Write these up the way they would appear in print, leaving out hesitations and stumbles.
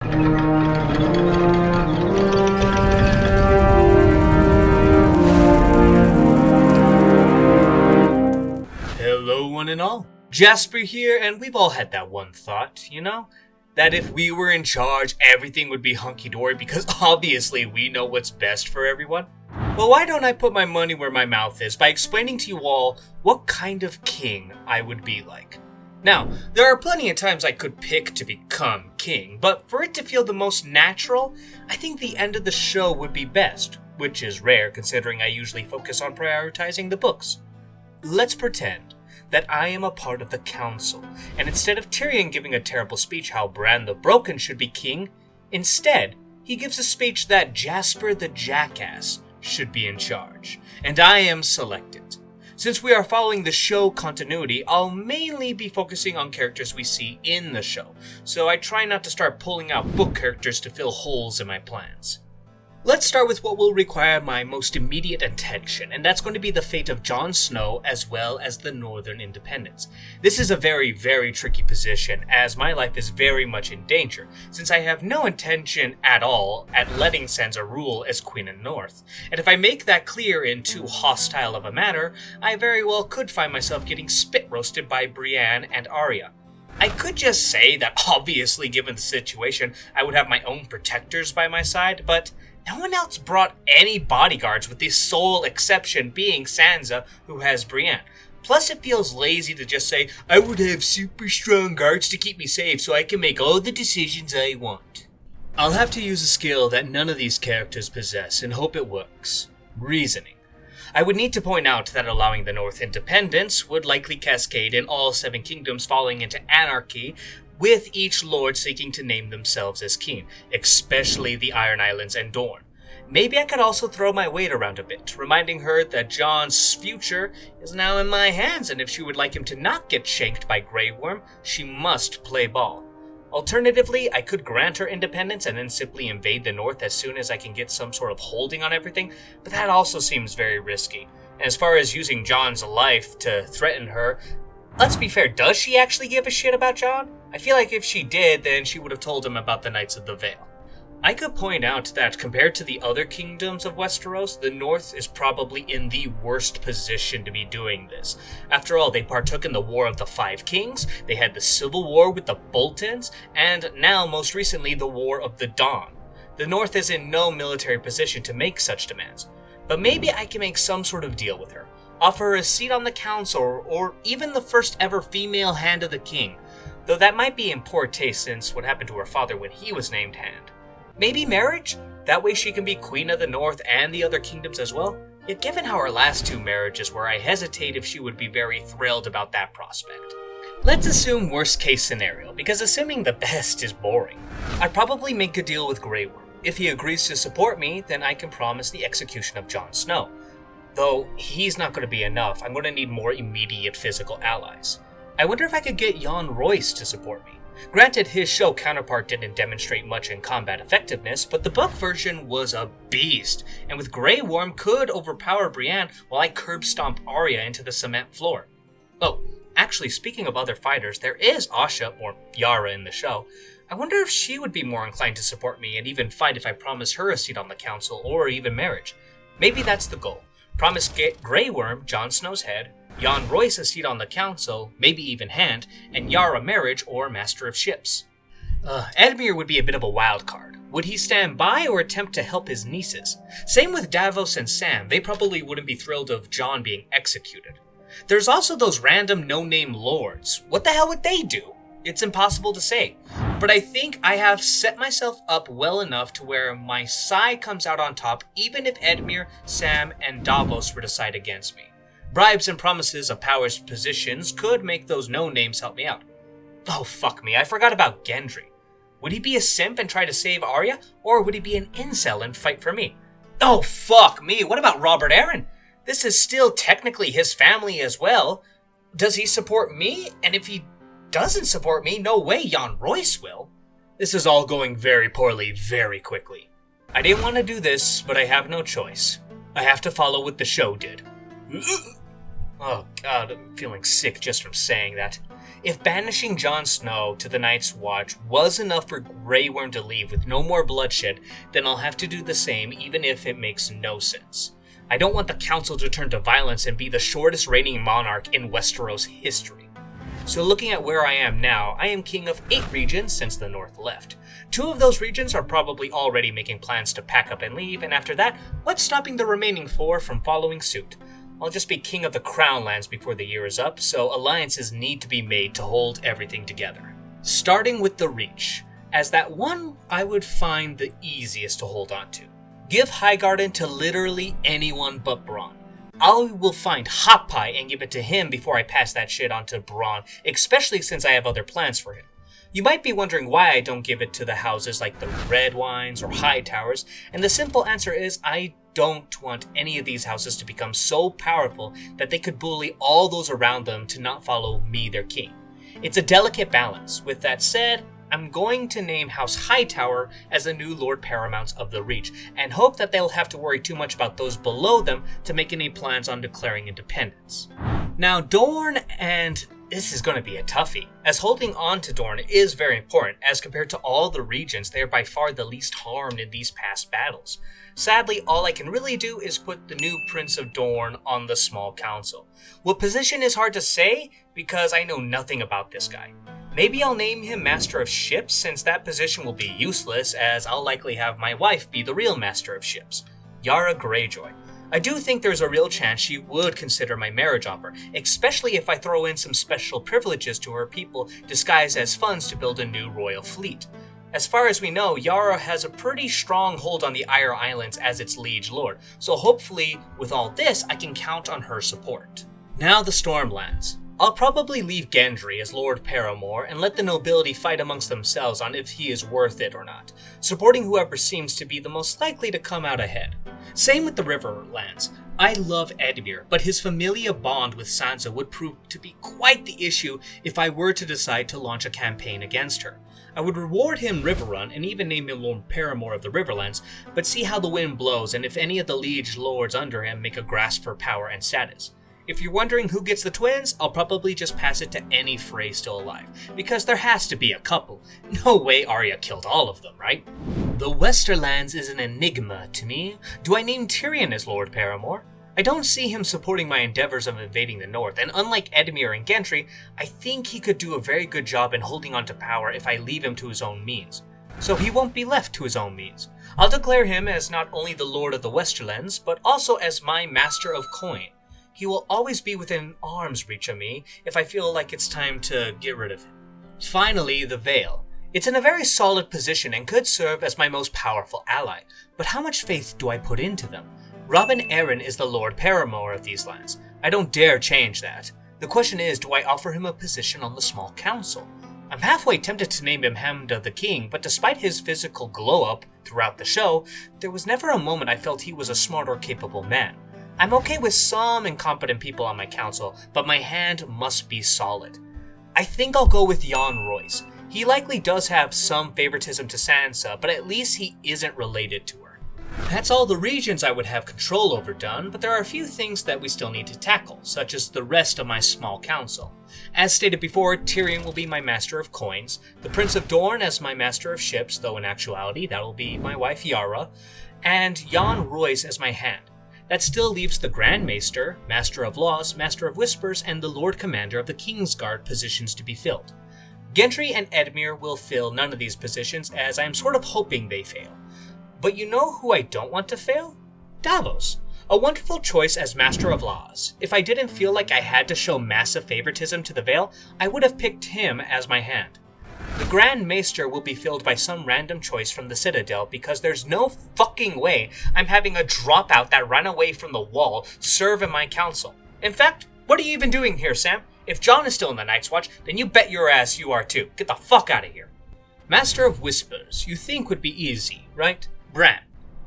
Hello one and all, Jasper here, and we've all had that one thought, That if we were in charge, everything would be hunky-dory because obviously we know what's best for everyone. Well, why don't I put my money where my mouth is by explaining to you all what kind of king I would be like. Now, there are plenty of times I could pick to become king, but for it to feel the most natural, I think the end of the show would be best, which is rare considering I usually focus on prioritizing the books. Let's pretend that I am a part of the council, and instead of Tyrion giving a terrible speech how Bran the Broken should be king, instead, he gives a speech that Jasper the Jackass should be in charge, and I am selected. Since we are following the show continuity, I'll mainly be focusing on characters we see in the show, so I try not to start pulling out book characters to fill holes in my plans. Let's start with what will require my most immediate attention, and that's going to be the fate of Jon Snow as well as the Northern Independents. This is a very, very tricky position, as my life is very much in danger, since I have no intention at all at letting Sansa rule as Queen in North. And if I make that clear in too hostile of a manner, I very well could find myself getting spit roasted by Brienne and Arya. I could just say that obviously given the situation, I would have my own protectors by my side, but no one else brought any bodyguards with the sole exception being Sansa, who has Brienne. Plus it feels lazy to just say, I would have super strong guards to keep me safe so I can make all the decisions I want. I'll have to use a skill that none of these characters possess and hope it works. Reasoning. I would need to point out that allowing the North independence would likely cascade in all 7 kingdoms falling into anarchy, with each lord seeking to name themselves as king, especially the Iron Islands and Dorne. Maybe I could also throw my weight around a bit, reminding her that Jon's future is now in my hands, and if she would like him to not get shanked by Grey Worm, she must play ball. Alternatively, I could grant her independence and then simply invade the North as soon as I can get some sort of holding on everything, but that also seems very risky. And as far as using Jon's life to threaten her, let's be fair, does she actually give a shit about Jon? I feel like if she did, then she would have told him about the Knights of the Vale. I could point out that compared to the other kingdoms of Westeros, the North is probably in the worst position to be doing this. After all, they partook in the War of the Five Kings, they had the Civil War with the Boltons, and now, most recently, the War of the Dawn. The North is in no military position to make such demands. But maybe I can make some sort of deal with her. Offer her a seat on the council, or even the first ever female Hand of the King. Though that might be in poor taste since what happened to her father when he was named Hand. Maybe marriage? That way she can be Queen of the North and the other kingdoms as well? Yet given how her last 2 marriages were, I hesitate if she would be very thrilled about that prospect. Let's assume worst case scenario, because assuming the best is boring. I'd probably make a deal with Grey Worm. If he agrees to support me, then I can promise the execution of Jon Snow. Though he's not going to be enough, I'm going to need more immediate physical allies. I wonder if I could get Jon Royce to support me. Granted, his show counterpart didn't demonstrate much in combat effectiveness, but the book version was a beast, and with Grey Worm could overpower Brienne while I curb stomp Arya into the cement floor. Oh, actually, speaking of other fighters, there is Asha, or Yara in the show. I wonder if she would be more inclined to support me and even fight if I promised her a seat on the council or even marriage. Maybe that's the goal. Promise Grey Worm, Jon Snow's head, Jon Royce a seat on the council, maybe even Hand, and Yara marriage or Master of Ships. Edmure would be a bit of a wild card. Would he stand by or attempt to help his nieces? Same with Davos and Sam, they probably wouldn't be thrilled of Jon being executed. There's also those random no-name lords. What the hell would they do? It's impossible to say. But I think I have set myself up well enough to where my side comes out on top even if Edmure, Sam, and Davos were to side against me. Bribes and promises of power's positions could make those no-names help me out. Oh, fuck me, I forgot about Gendry. Would he be a simp and try to save Arya, or would he be an incel and fight for me? Oh, fuck me, what about Robert Arryn? This is still technically his family as well. Does he support me? And if he doesn't support me, no way Jon Royce will. This is all going very poorly very quickly. I didn't want to do this, but I have no choice. I have to follow what the show did. Oh god, I'm feeling sick just from saying that. If banishing Jon Snow to the Night's Watch was enough for Grey Worm to leave with no more bloodshed, then I'll have to do the same even if it makes no sense. I don't want the Council to turn to violence and be the shortest reigning monarch in Westeros history. So looking at where I am now, I am king of 8 regions since the North left. 2 of those regions are probably already making plans to pack up and leave, and after that, what's stopping the remaining 4 from following suit? I'll just be king of the Crown Lands before the year is up, so alliances need to be made to hold everything together. Starting with the Reach, as that one I would find the easiest to hold on to. Give Highgarden to literally anyone but Bronn. I will find Hot Pie and give it to him before I pass that shit on to Bronn, especially since I have other plans for him. You might be wondering why I don't give it to the houses like the Red Wines or High Towers, and the simple answer is I don't want any of these houses to become so powerful that they could bully all those around them to not follow me, their king. It's a delicate balance. With that said, I'm going to name House Hightower as the new Lord Paramounts of the Reach, and hope that they'll have to worry too much about those below them to make any plans on declaring independence. Now, Dorne, and this is going to be a toughie, as holding on to Dorne is very important. As compared to all the regions, they are by far the least harmed in these past battles. Sadly, all I can really do is put the new Prince of Dorne on the small council. What position is hard to say, because I know nothing about this guy. Maybe I'll name him Master of Ships, since that position will be useless, as I'll likely have my wife be the real Master of Ships, Yara Greyjoy. I do think there's a real chance she would consider my marriage offer, especially if I throw in some special privileges to her people disguised as funds to build a new royal fleet. As far as we know, Yara has a pretty strong hold on the Iron Islands as its liege lord, so hopefully with all this I can count on her support. Now the Stormlands. I'll probably leave Gendry as Lord Paramore and let the nobility fight amongst themselves on if he is worth it or not, supporting whoever seems to be the most likely to come out ahead. Same with the Riverlands. I love Edmure, but his familial bond with Sansa would prove to be quite the issue if I were to decide to launch a campaign against her. I would reward him Riverrun and even name him Lord Paramore of the Riverlands, but see how the wind blows and if any of the liege lords under him make a grasp for power and status. If you're wondering who gets the twins, I'll probably just pass it to any Frey still alive, because there has to be a couple. No way Arya killed all of them, right? The Westerlands is an enigma to me. Do I name Tyrion as Lord Paramore? I don't see him supporting my endeavors of invading the north, and unlike Edmure and Gendry, I think he could do a very good job in holding on to power if I leave him to his own means. So he won't be left to his own means. I'll declare him as not only the Lord of the Westerlands, but also as my Master of Coin. He will always be within arm's reach of me if I feel like it's time to get rid of him. Finally, the Vale. It's in a very solid position and could serve as my most powerful ally, but how much faith do I put into them? Robin Arryn is the Lord Paramore of these lands. I don't dare change that. The question is, do I offer him a position on the small council? I'm halfway tempted to name him Hamda the King, but despite his physical glow-up throughout the show, there was never a moment I felt he was a smart or capable man. I'm okay with some incompetent people on my council, but my hand must be solid. I think I'll go with Jon Royce. He likely does have some favoritism to Sansa, but at least he isn't related to her. That's all the regions I would have control over done, but there are a few things that we still need to tackle, such as the rest of my small council. As stated before, Tyrion will be my Master of Coins, the Prince of Dorne as my Master of Ships, though in actuality that will be my wife Yara, and Jon Royce as my hand. That still leaves the Grand Maester, Master of Laws, Master of Whispers, and the Lord Commander of the Kingsguard positions to be filled. Gendry and Edmure will fill none of these positions, as I am sort of hoping they fail. But you know who I don't want to fail? Davos. A wonderful choice as Master of Laws. If I didn't feel like I had to show massive favoritism to the Vale, I would have picked him as my hand. The Grand Maester will be filled by some random choice from the Citadel because there's no fucking way I'm having a dropout that ran away from the wall serve in my council. In fact, what are you even doing here, Sam? If Jon is still in the Night's Watch, then you bet your ass you are too. Get the fuck out of here. Master of Whispers, you think would be easy, right? Bran.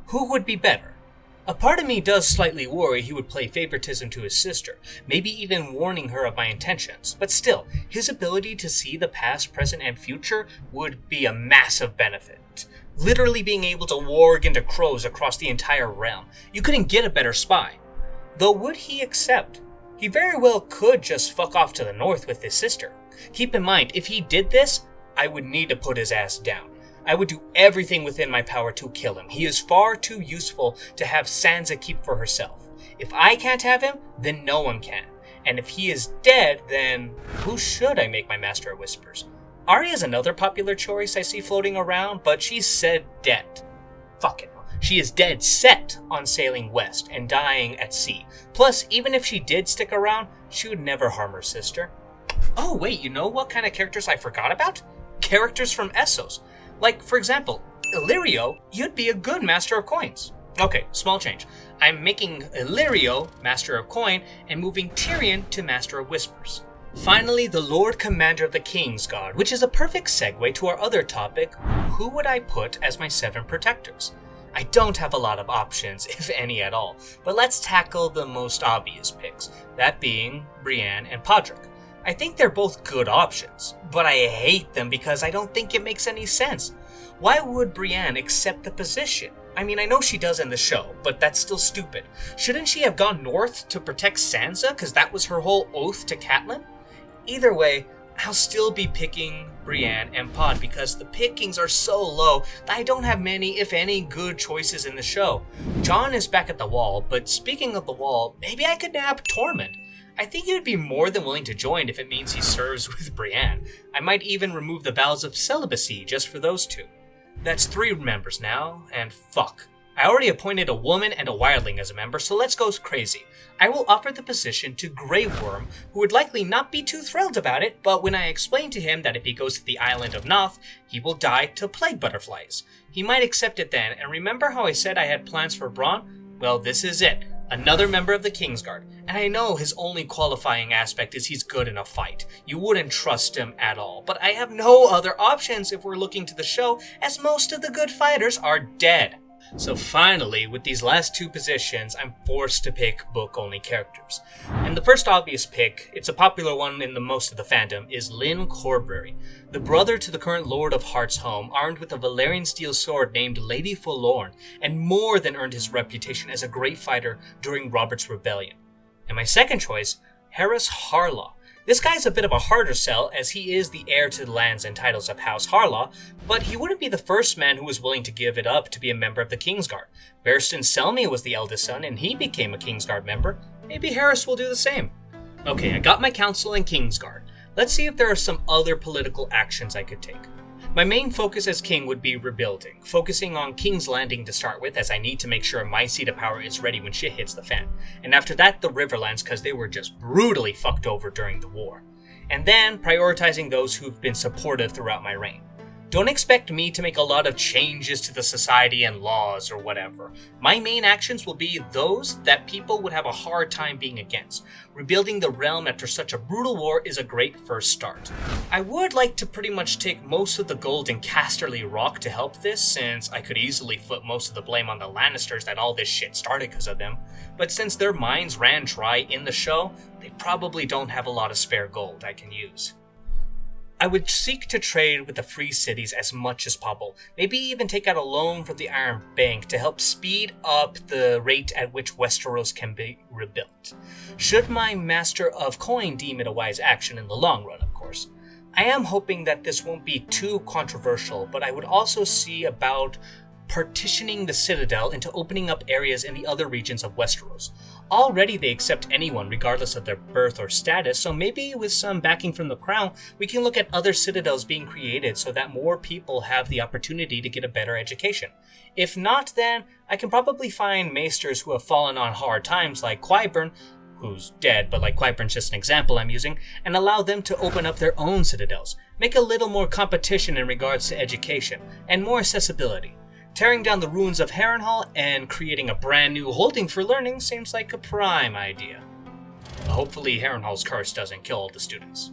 Who would be better? A part of me does slightly worry he would play favoritism to his sister, maybe even warning her of my intentions, but still, his ability to see the past, present, and future would be a massive benefit. Literally being able to warg into crows across the entire realm. You couldn't get a better spy. Though would he accept? He very well could just fuck off to the north with his sister. Keep in mind, if he did this, I would need to put his ass down. I would do everything within my power to kill him. He is far too useful to have Sansa keep for herself. If I can't have him, then no one can. And if he is dead, then who should I make my Master of Whispers? Arya is another popular choice I see floating around, but she's said dead. Fuck it. She is dead set on sailing west and dying at sea. Plus, even if she did stick around, she would never harm her sister. Oh wait, you know what kind of characters I forgot about? Characters from Essos. Like, for example, Illyrio, you'd be a good Master of Coins. Okay, small change. I'm making Illyrio Master of Coin and moving Tyrion to Master of Whispers. Finally, the Lord Commander of the Kingsguard, which is a perfect segue to our other topic, who would I put as my 7 protectors? I don't have a lot of options, if any at all, but let's tackle the most obvious picks, that being Brienne and Podrick. I think they're both good options, but I hate them because I don't think it makes any sense. Why would Brienne accept the position? I mean, I know she does in the show, but that's still stupid. Shouldn't she have gone north to protect Sansa, because that was her whole oath to Catelyn? Either way, I'll still be picking Brienne and Pod because the pickings are so low that I don't have many, if any, good choices in the show. Jon is back at the Wall, but speaking of the Wall, maybe I could nab Tormund. I think he would be more than willing to join if it means he serves with Brienne. I might even remove the vows of celibacy just for those 2. That's 3 members now, and fuck. I already appointed a woman and a wildling as a member, so let's go crazy. I will offer the position to Grey Worm, who would likely not be too thrilled about it, but when I explain to him that if he goes to the island of Noth, he will die to plague butterflies, he might accept it then, and remember how I said I had plans for Bronn? Well, this is it. Another member of the Kingsguard, and I know his only qualifying aspect is he's good in a fight. You wouldn't trust him at all, but I have no other options if we're looking to the show, as most of the good fighters are dead. So finally, with these last 2 positions, I'm forced to pick book-only characters. And the first obvious pick, it's a popular one in the most of the fandom, is Lyn Corberry, the brother to the current Lord of Heart's home, armed with a Valyrian steel sword named Lady Forlorn, and more than earned his reputation as a great fighter during Robert's Rebellion. And my second choice, Harris Harlaw. This guy's a bit of a harder sell, as he is the heir to the lands and titles of House Harlaw, but he wouldn't be the first man who was willing to give it up to be a member of the Kingsguard. Barristan Selmy was the eldest son, and he became a Kingsguard member. Maybe Harris will do the same. Okay, I got my council in Kingsguard. Let's see if there are some other political actions I could take. My main focus as king would be rebuilding, focusing on King's Landing to start with, as I need to make sure my seat of power is ready when shit hits the fan. And after that, the Riverlands, because they were just brutally fucked over during the war. And then prioritizing those who've been supportive throughout my reign. Don't expect me to make a lot of changes to the society and laws or whatever. My main actions will be those that people would have a hard time being against. Rebuilding the realm after such a brutal war is a great first start. I would like to pretty much take most of the gold in Casterly Rock to help this, since I could easily flip most of the blame on the Lannisters that all this shit started because of them. But since their mines ran dry in the show, they probably don't have a lot of spare gold I can use. I would seek to trade with the free cities as much as possible, maybe even take out a loan from the Iron Bank to help speed up the rate at which Westeros can be rebuilt. Should my Master of Coin deem it a wise action in the long run, of course. I am hoping that this won't be too controversial, but I would also see about partitioning the Citadel into opening up areas in the other regions of Westeros. Already they accept anyone regardless of their birth or status, so maybe with some backing from the crown, we can look at other citadels being created so that more people have the opportunity to get a better education. If not, then I can probably find maesters who have fallen on hard times like Qyburn, who's dead, but like Qyburn's just an example I'm using, and allow them to open up their own citadels. Make a little more competition in regards to education, and more accessibility. Tearing down the ruins of Harrenhal and creating a brand new holding for learning seems like a prime idea. Hopefully Harrenhal's curse doesn't kill all the students.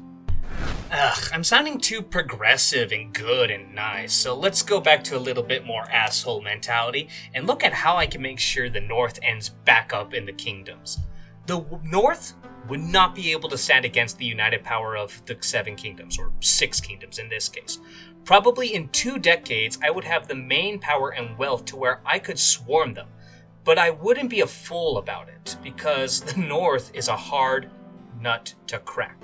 I'm sounding too progressive and good and nice, so let's go back to a little bit more asshole mentality and look at how I can make sure the North ends back up in the kingdoms. The North would not be able to stand against the united power of the 7 kingdoms, or 6 kingdoms in this case. Probably in 2 decades, I would have the main power and wealth to where I could swarm them. But I wouldn't be a fool about it, because the North is a hard nut to crack.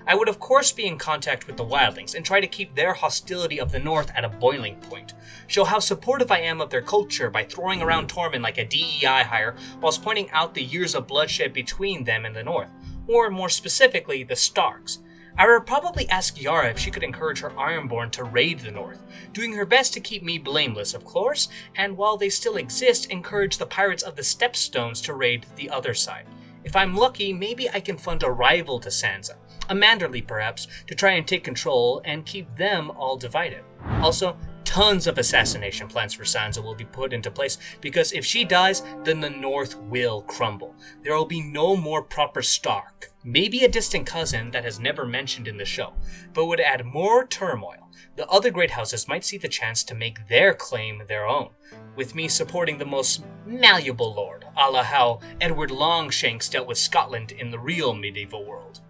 I would of course be in contact with the wildlings and try to keep their hostility of the north at a boiling point. Show how supportive I am of their culture by throwing around Tormund like a DEI hire whilst pointing out the years of bloodshed between them and the north, or more specifically, the Starks. I would probably ask Yara if she could encourage her Ironborn to raid the north, doing her best to keep me blameless, of course, and while they still exist, encourage the pirates of the Stepstones to raid the other side. If I'm lucky, maybe I can fund a rival to Sansa, a Manderly perhaps, to try and take control and keep them all divided. Also, tons of assassination plans for Sansa will be put into place because if she dies, then the North will crumble. There will be no more proper Stark, maybe a distant cousin that is never mentioned in the show, but would add more turmoil. The other great houses might see the chance to make their claim their own, with me supporting the most malleable lord, a la how Edward Longshanks dealt with Scotland in the real medieval world.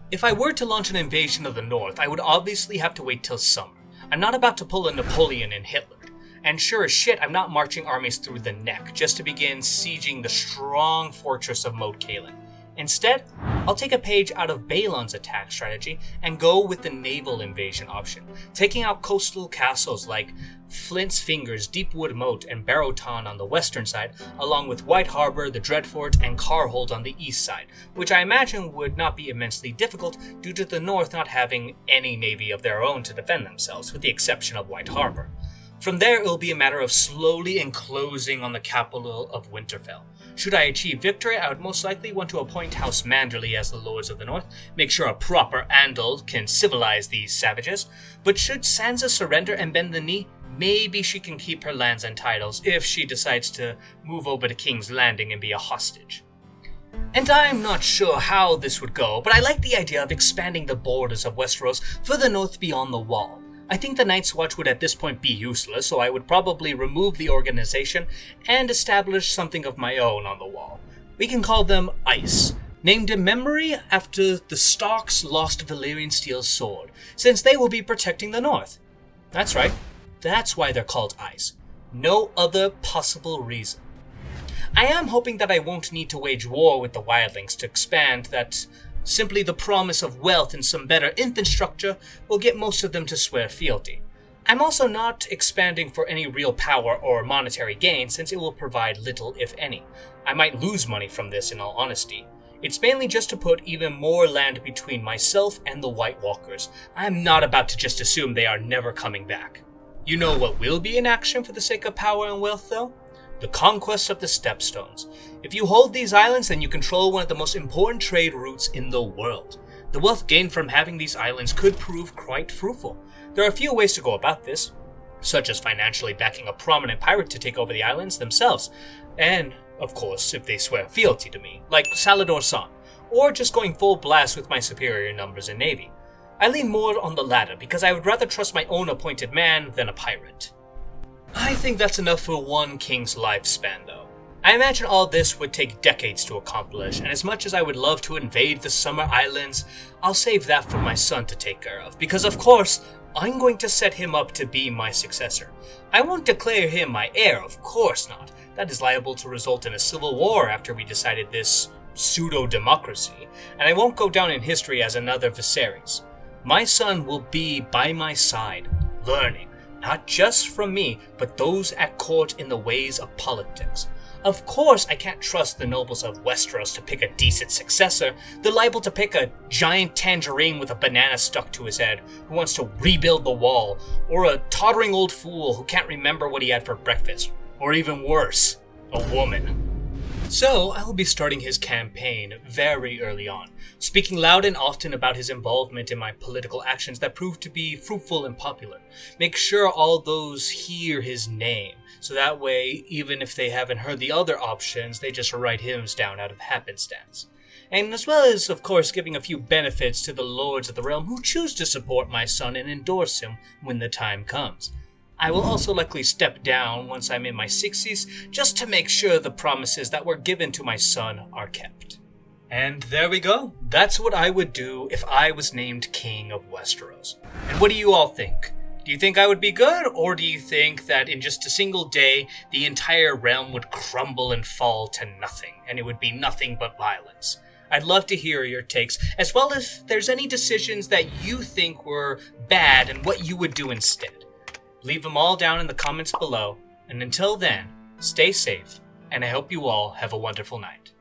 If I were to launch an invasion of the North, I would obviously have to wait till summer. I'm not about to pull a Napoleon and Hitler, and sure as shit I'm not marching armies through the neck just to begin sieging the strong fortress of Moat Cailin. Instead, I'll take a page out of Balon's attack strategy and go with the naval invasion option, taking out coastal castles like Flint's Fingers, Deepwood Moat, and Barrowton on the western side, along with White Harbor, the Dreadfort, and Carhold on the east side, which I imagine would not be immensely difficult due to the North not having any navy of their own to defend themselves, with the exception of White Harbor. From there, it will be a matter of slowly enclosing on the capital of Winterfell. Should I achieve victory, I would most likely want to appoint House Manderly as the Lords of the North, make sure a proper Andal can civilize these savages. But should Sansa surrender and bend the knee, maybe she can keep her lands and titles if she decides to move over to King's Landing and be a hostage. And I'm not sure how this would go, but I like the idea of expanding the borders of Westeros further north beyond the Wall. I think the Night's Watch would at this point be useless, so I would probably remove the organization and establish something of my own on the Wall. We can call them ICE, named in memory after the Starks' lost Valyrian steel sword, since they will be protecting the North. That's right, that's why they're called ICE. No other possible reason. I am hoping that I won't need to wage war with the wildlings to expand, that simply the promise of wealth and some better infrastructure will get most of them to swear fealty. I'm also not expanding for any real power or monetary gain, since it will provide little if any. I might lose money from this in all honesty. It's mainly just to put even more land between myself and the White Walkers. I'm not about to just assume they are never coming back. You know what will be in action for the sake of power and wealth though? The conquest of the Stepstones. If you hold these islands, then you control one of the most important trade routes in the world. The wealth gained from having these islands could prove quite fruitful. There are a few ways to go about this, such as financially backing a prominent pirate to take over the islands themselves, and, of course, if they swear fealty to me, like Salador San, or just going full blast with my superior numbers in navy. I lean more on the latter because I would rather trust my own appointed man than a pirate. I think that's enough for one king's lifespan, though. I imagine all this would take decades to accomplish, and as much as I would love to invade the Summer Islands, I'll save that for my son to take care of, because of course, I'm going to set him up to be my successor. I won't declare him my heir, of course not. That is liable to result in a civil war after we decided this pseudo-democracy, and I won't go down in history as another Viserys. My son will be by my side, learning, not just from me, but those at court in the ways of politics. Of course, I can't trust the nobles of Westeros to pick a decent successor. They're liable to pick a giant tangerine with a banana stuck to his head who wants to rebuild the wall, or a tottering old fool who can't remember what he had for breakfast, or even worse, a woman. So, I will be starting his campaign very early on, speaking loud and often about his involvement in my political actions that proved to be fruitful and popular. Make sure all those hear his name, so that way, even if they haven't heard the other options, they just write hymns down out of happenstance. And as well as, of course, giving a few benefits to the lords of the realm who choose to support my son and endorse him when the time comes. I will also likely step down once I'm in my 60s, just to make sure the promises that were given to my son are kept. And there we go. That's what I would do if I was named King of Westeros. And what do you all think? Do you think I would be good, or do you think that in just a single day, the entire realm would crumble and fall to nothing, and it would be nothing but violence? I'd love to hear your takes, as well as if there's any decisions that you think were bad and what you would do instead. Leave them all down in the comments below, and until then, stay safe, and I hope you all have a wonderful night.